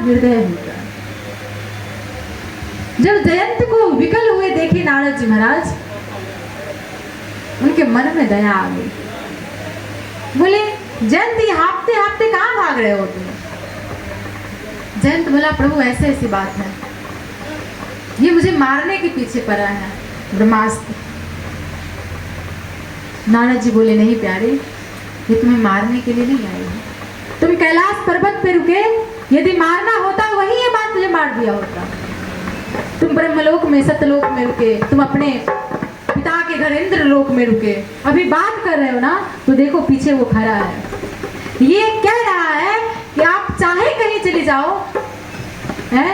हृदय होता है। जब जयंत को विकल हुए देखे नारद जी महाराज, उनके मन में दया आ गई। बोले जयंत, ये हाँफते हाँफते कहाँ भाग रहे हो तुम? जयंत बोला प्रभु ऐसे ऐसी बात है, ये मुझे मारने के पीछे पड़ा है ब्रह्मास्त्र। नारद जी बोले नहीं प्यारे, ये तुम्हें मारने के लिए नहीं आई है। तुम कैलाश पर्वत पे रुके, यदि मारना होता वही ये बात तुझे मार दिया होता। तुम ब्रह्मलोक में सत्यलोक में रुके, तुम अपने पिता के घर इंद्रलोक में रुके, अभी बात कर रहे हो ना, तो देखो पीछे वो खड़ा है, ये कह रहा है कि आप चाहे कहीं चले जाओ, है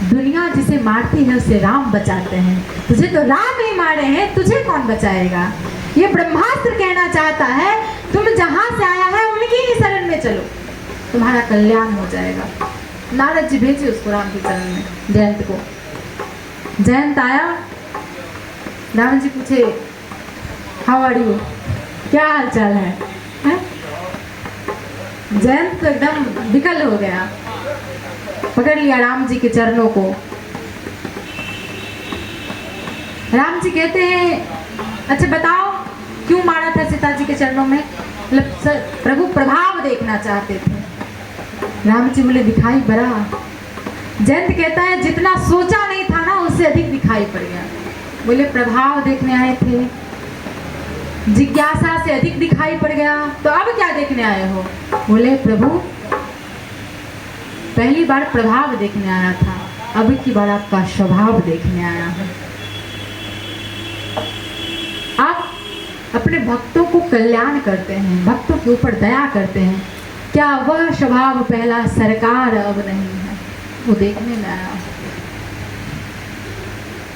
दुनिया जिसे मारती है उसे राम बचाते हैं, तुझे तो राम ही मारे हैं, तुझे कौन बचाएगा? ये ब्रह्मास्त्र कहना चाहता है तुम जहां से आया है उनकी ही शरण में चलो, तुम्हारा कल्याण हो जाएगा। नारद जी भेजे उसको राम के चरण में, जयंत को। जयंत आया, नारद जी पूछे हाउ आर यू, क्या हाल चाल है? जयंत तो एकदम विकल हो गया, पकड़ लिया राम जी के चरणों को। राम जी कहते हैं अच्छा बताओ क्यों मारा था सीता जी के चरणों में? मतलब प्रभु प्रभाव देखना चाहते थे। राम जी बोले दिखाई पड़ा। जयंत कहता है जितना सोचा नहीं था ना उससे अधिक दिखाई पड़ गया। बोले प्रभाव देखने आए थे, जिज्ञासा से अधिक दिखाई पड़ गया, तो अब क्या देखने आए हो? बोले प्रभु पहली बार प्रभाव देखने आया था, अब की बार आपका स्वभाव देखने आया है। आप अपने भक्तों को कल्याण करते हैं, भक्तों के ऊपर दया करते हैं, क्या वह स्वभाव पहला सरकार अब नहीं है? वो देखने में आया।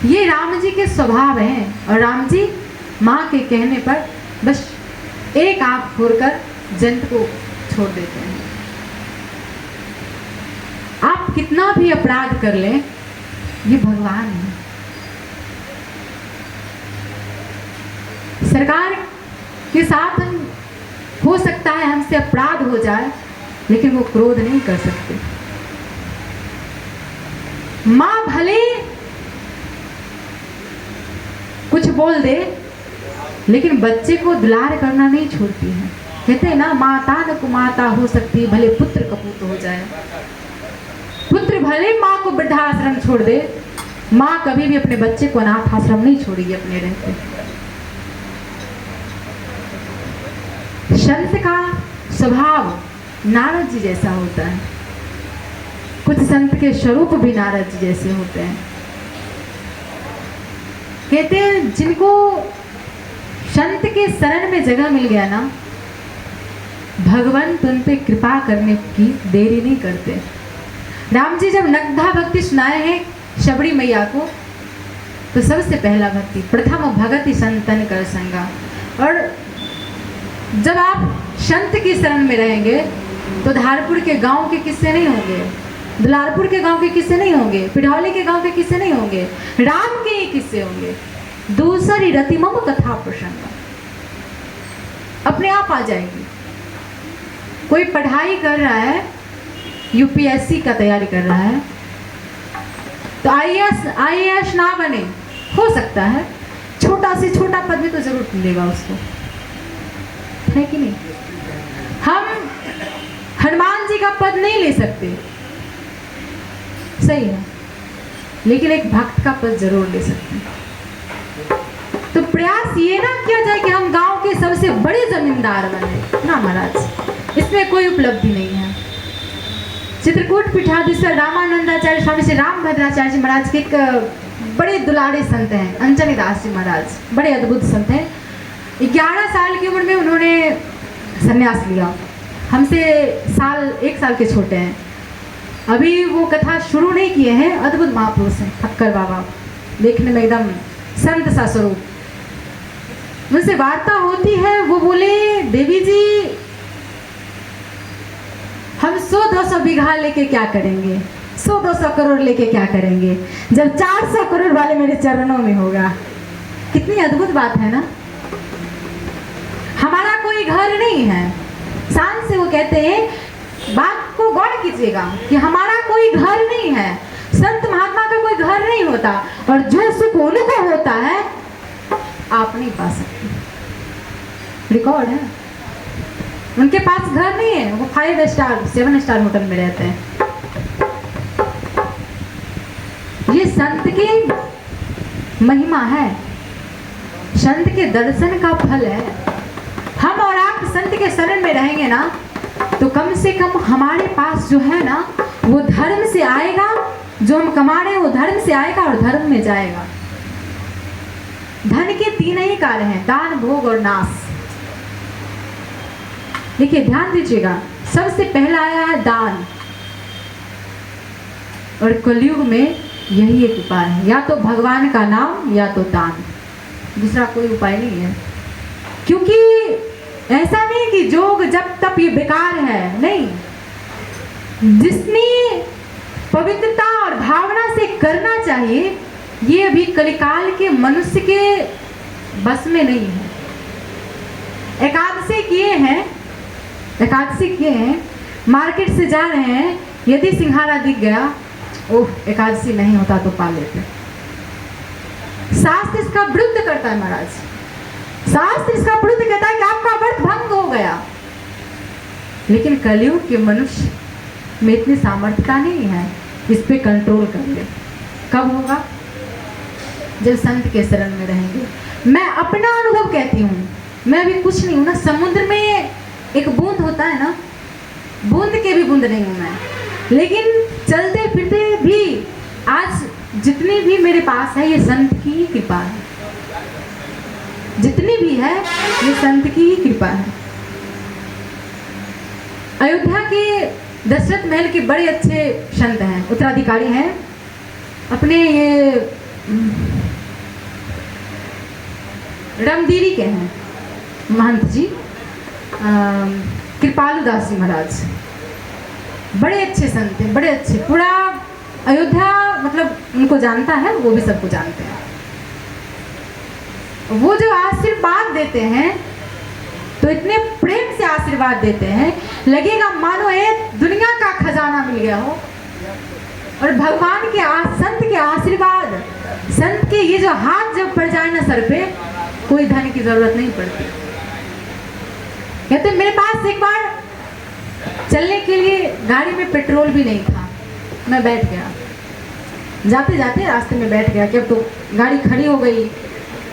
ये राम जी के स्वभाव हैं, और राम जी माँ के कहने पर बस एक आंख फोड़कर जयंत को छोड़ देते हैं। आप कितना भी अपराध कर लें, ये भगवान है। सरकार के साथ हम हो सकता है हमसे अपराध हो जाए, लेकिन वो क्रोध नहीं कर सकते। माँ भले कुछ बोल दे, लेकिन बच्चे को दुलार करना नहीं छोड़ती है। कहते हैं ना माता न कुमाता हो सकती, भले पुत्र कपूत हो जाए। पुत्र भले माँ को वृद्धाश्रम छोड़ दे, माँ कभी भी अपने बच्चे को अनाथ आश्रम नहीं छोड़ेगी अपने रहते। संत का स्वभाव नारद जी जैसा होता है। कुछ संत के स्वरूप भी नारद जी जैसे होते हैं। कहते हैं जिनको संत के शरण में जगह मिल गया ना, भगवान तुम पे कृपा करने की देरी नहीं करते। राम जी जब नग्धा भक्ति सुनाए हैं शबरी मैया को, तो सबसे पहला भक्ति प्रथम भगति संतन कर संगा। और जब आप संत की शरण में रहेंगे तो धारपुर के गांव के किस्से नहीं होंगे, दुलारपुर के गांव के किस्से नहीं होंगे, पिढौली के गांव के किस्से नहीं होंगे, राम के ही किस्से होंगे। दूसरी रतिमम कथा प्रसंग अपने आप आ जाएगी। कोई पढ़ाई कर रहा है, यूपीएससी का तैयारी कर रहा है, तो आईएएस ना बने, हो सकता है छोटा से छोटा पद भी तो जरूर मिलेगा उसको, है कि नहीं? हम हनुमान जी का पद नहीं ले सकते, सही है, लेकिन एक भक्त का पद जरूर ले सकते हैं। तो प्रयास ये ना किया जाए कि हम गांव के सबसे बड़े जमींदार बने ना महाराज, इसमें कोई उपलब्धि नहीं है। चित्रकूट पीठाधीश्वर रामानंदाचार्य स्वामी श्री रामभद्राचार्य जी महाराज के एक बड़े दुलारे संत हैं, अंजनी दास जी महाराज, बड़े अद्भुत संत हैं। 11 साल की उम्र में उन्होंने संन्यास लिया। हमसे एक साल के छोटे हैं। अभी वो कथा शुरू नहीं किए हैं। अद्भुत महापुरुष हैं ठक्कर बाबा, देखने में एकदम संत सा स्वरूप। मुझसे वार्ता होती है, वो बोले देवी जी हम 100-200 बीघा लेके क्या करेंगे, 100-200 करोड़ लेके क्या करेंगे, जब 400 करोड़ वाले मेरे चरणों में होगा। कितनी अद्भुत बात है ना। हमारा कोई घर नहीं है। शान से वो कहते हैं बात को गौर कीजिएगा कि हमारा कोई घर नहीं है, संत महात्मा का कोई घर नहीं होता, और जो सुख उनको होता है आप नहीं पा सकते। रिकॉर्ड है, उनके पास घर नहीं है, वो 5 स्टार 7 स्टार होटल में रहते हैं। ये संत की महिमा है, संत के दर्शन का फल है। हम और आप संत के शरण में रहेंगे ना, तो कम से कम हमारे पास जो है ना वो धर्म से आएगा, जो हम कमा रहे हैं वो धर्म से आएगा और धर्म में जाएगा। धन के 3 ही कार्य हैं, दान, भोग और नाश। देखिए ध्यान दीजिएगा, सबसे पहला आया है दान, और कलयुग में यही एक उपाय है, या तो भगवान का नाम या तो दान, दूसरा कोई उपाय नहीं है। क्योंकि ऐसा नहीं कि जोग जब तब ये बेकार है, नहीं, जितनी पवित्रता और भावना से करना चाहिए ये अभी कलिकाल के मनुष्य के बस में नहीं है। एकादशी किए हैं, मार्केट से जा रहे हैं, यदि सिंघाड़ा दिख गया, ओह एकादशी नहीं होता तो पा लेते। शास्त्र इसका विरुद्ध करता है महाराज, शास्त्र इसका विरुद्ध कहता है कि आपका व्रत भंग हो गया। लेकिन कलयुग के मनुष्य में इतनी सामर्थ्यता नहीं है इस पे कंट्रोल कर ले। कब होगा? जब संत के शरण में रहेंगे। मैं अपना अनुभव कहती हूँ, मैं अभी कुछ नहीं हूँ ना, समुद्र में एक बूंद होता है ना, बूंद के भी बूंद नहीं हूँ मैं, लेकिन चलते फिरते भी आज जितनी भी मेरे पास है ये संत की ही कृपा है, जितनी भी है ये संत की ही कृपा है। अयोध्या के दशरथ महल के बड़े अच्छे संत हैं, उत्तराधिकारी हैं अपने, ये रामदीरी के हैं महंत जी, कृपालु दास जी महाराज, बड़े अच्छे संत हैं, बड़े अच्छे, पूरा अयोध्या मतलब उनको जानता है, वो भी सबको जानते हैं। वो जो आशीर्वाद देते हैं तो इतने प्रेम से आशीर्वाद देते हैं, लगेगा मानो एक दुनिया का खजाना मिल गया हो। और भगवान के संत के आशीर्वाद, संत के ये जो हाथ जब पड़ जाए ना सर पे, कोई धन की जरूरत नहीं पड़ती। कहते मेरे पास एक बार चलने के लिए गाड़ी में पेट्रोल भी नहीं था, मैं बैठ गया, जाते जाते रास्ते में बैठ गया कि अब तो गाड़ी खड़ी हो गई,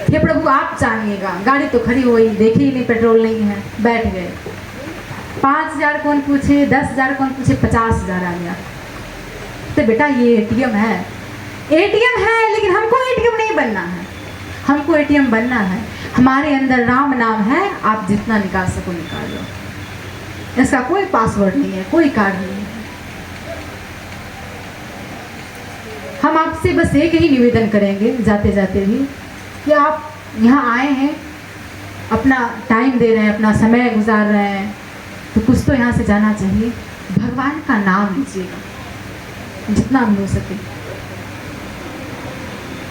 हे प्रभु आप जानिएगा, गाड़ी तो खड़ी हो गई, देखे ही नहीं पेट्रोल नहीं है, बैठ गए। 5,000 कौन पूछे, 10,000 कौन पूछे, 50,000 आ गया। तो बेटा ये एटीएम है, एटीएम है, लेकिन हमको एटीएम नहीं बनना है, हमको एटीएम बनना है, हमारे अंदर राम नाम है, आप जितना निकाल सको निकाल लो, इसका कोई पासवर्ड नहीं है, कोई कार्ड नहीं है। हम आपसे बस एक ही निवेदन करेंगे जाते जाते भी, कि आप यहाँ आए हैं, अपना टाइम दे रहे हैं, अपना समय गुजार रहे हैं, तो कुछ तो यहाँ से जाना चाहिए, भगवान का नाम लीजिएगा जितना हम हो सके।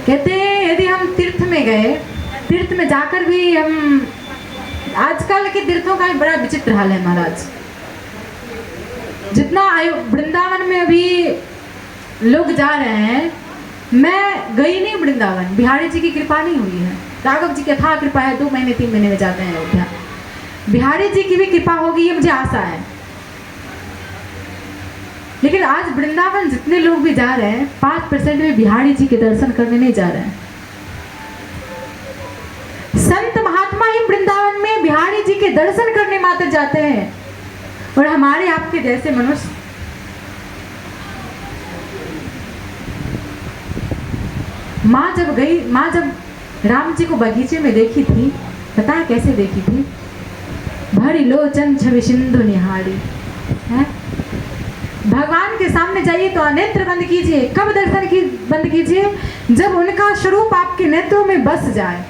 कहते हैं यदि हम तीर्थ में गए, तीर्थ में जाकर भी हम, आजकल के तीर्थों का भी बड़ा विचित्र हाल है महाराज, जितना वृंदावन में अभी लोग जा रहे हैं, मैं गई नहीं वृंदावन, बिहारी जी की कृपा नहीं हुई है, राघव जी की अथाह कृपा है, 2 महीने 3 महीने में जाते हैं अयोध्या, बिहारी जी की भी कृपा होगी ये मुझे आशा है। लेकिन आज वृंदावन जितने लोग भी जा रहे हैं, 5% भी बिहारी जी के दर्शन करने नहीं जा रहे हैं। संत महात्मा ही वृंदावन में बिहारी जी के दर्शन करने मात्र जाते हैं, और हमारे आपके जैसे मनुष्य माँ जब राम जी को बगीचे में देखी थी, पता है कैसे देखी थी? भरी लोचन छवि सिंधु निहारी है। भगवान के सामने जाइए तो नेत्र बंद कीजिए, कब दर्शन की बंद कीजिए? जब उनका स्वरूप आपके नेत्रों में बस जाए।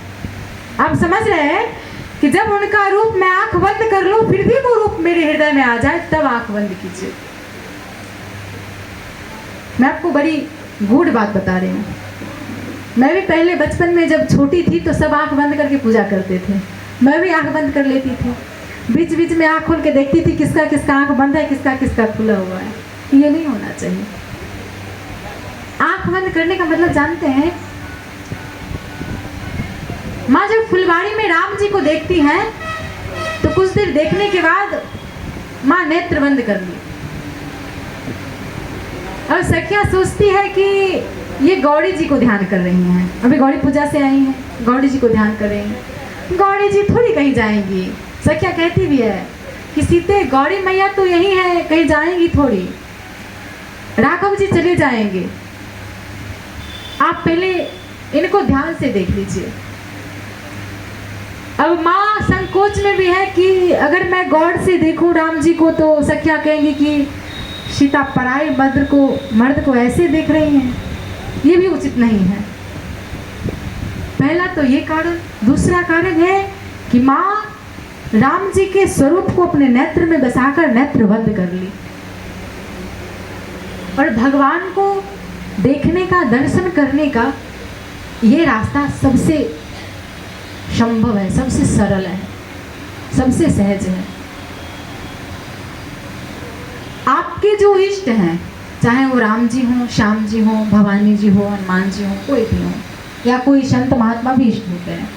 आप समझ रहे हैं कि जब उनका रूप मैं आंख बंद कर लूं फिर भी वो रूप मेरे हृदय में आ जाए, तब आंख बंद कीजिए। मैं आपको बड़ी गूढ़ बात बता रही हूँ। मैं भी पहले बचपन में जब छोटी थी तो सब आंख बंद करके पूजा करते थे, मैं भी आंख बंद कर लेती थी। बीच बीच में आँख खोल के देखती थी किसका किसका आँख बंद है, किसका किसका खुला हुआ है। ये नहीं होना चाहिए। आँख बंद करने का मतलब जानते हैं, माँ जब फुलवाड़ी में राम जी को देखती हैं तो कुछ देर देखने के बाद माँ नेत्र बंद कर ली और सखियाँ सोचती है कि ये गौड़ी जी को ध्यान कर रही हैं, अभी गौड़ी पूजा से आई हैं, गौड़ी जी को ध्यान कर रही हैं। गौड़ी जी थोड़ी कहीं जाएंगी। सखियाँ कहती भी है कि सीते गौड़ी मैया तो यही है, कहीं जाएंगी थोड़ी, राघव जी चले जाएंगे, आप पहले इनको ध्यान से देख लीजिए। अब माँ संकोच में भी है कि अगर मैं गौर से देखूं राम जी को तो सखियाँ कहेंगी कि सीता पराई मर्द को ऐसे देख रही हैं, ये भी उचित नहीं है। पहला तो ये कारण। दूसरा कारण है कि माँ राम जी के स्वरूप को अपने नेत्र में बसाकर नेत्र बंद कर ली और भगवान को देखने का, दर्शन करने का ये रास्ता सबसे संभव है, सबसे सरल है, सबसे सहज है। आपके जो इष्ट हैं, चाहे वो राम जी हों, श्याम जी हों, भवानी जी हो, हनुमान जी हों, कोई भी हो, या कोई संत महात्मा भी इष्ट होते हैं,